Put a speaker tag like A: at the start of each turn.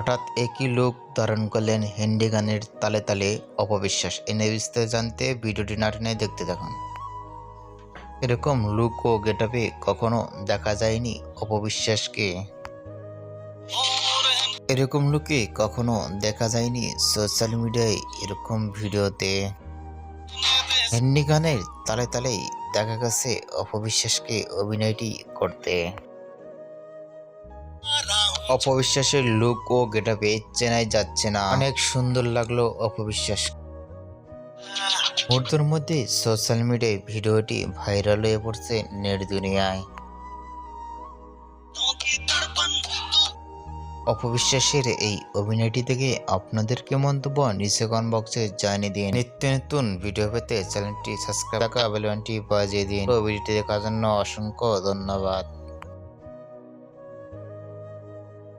A: হঠাৎ একই লুক ধারণ করলেন হিন্দি গানের তালে তালে অপবিশ্বাস। এনে বিস্তারিত জানতে ভিডিওটি না টেনে দেখতে থাকুন। এরকম লুক ও গেটআপে কখনো দেখা যায়নি অপবিশ্বাসকে। এরকম লুকে কখনো দেখা যায়নি সোশ্যাল মিডিয়ায় এরকম ভিডিওতে। হিন্দি গানের তালে তালেই দেখা গেছে অপবিশ্বাসকে অভিনয়টি করতে। অপবিশ্বাসের লুক ও গেটআপে চেনাই যাচ্ছে না। অনেক সুন্দর লাগলো অপবিশ্বাস। মুহূর্তের মধ্যে সোশ্যাল মিডিয়ায় ভিডিওটি ভাইরাল হয়ে পড়ছে নেট দুনিয়ায়। অপবিশ্বাসের এই অভিনয়টি থেকে আপনাদের কি মন্তব্য নিচে কমেন্ট বক্সে জানিয়ে দিন। নিত্য নতুন ভিডিও পেতে চ্যানেলটি সাবস্ক্রাইব বেল বাটনটি বাজিয়ে দিন। ভিডিওটি দেখার জন্য অসংখ্য ধন্যবাদ।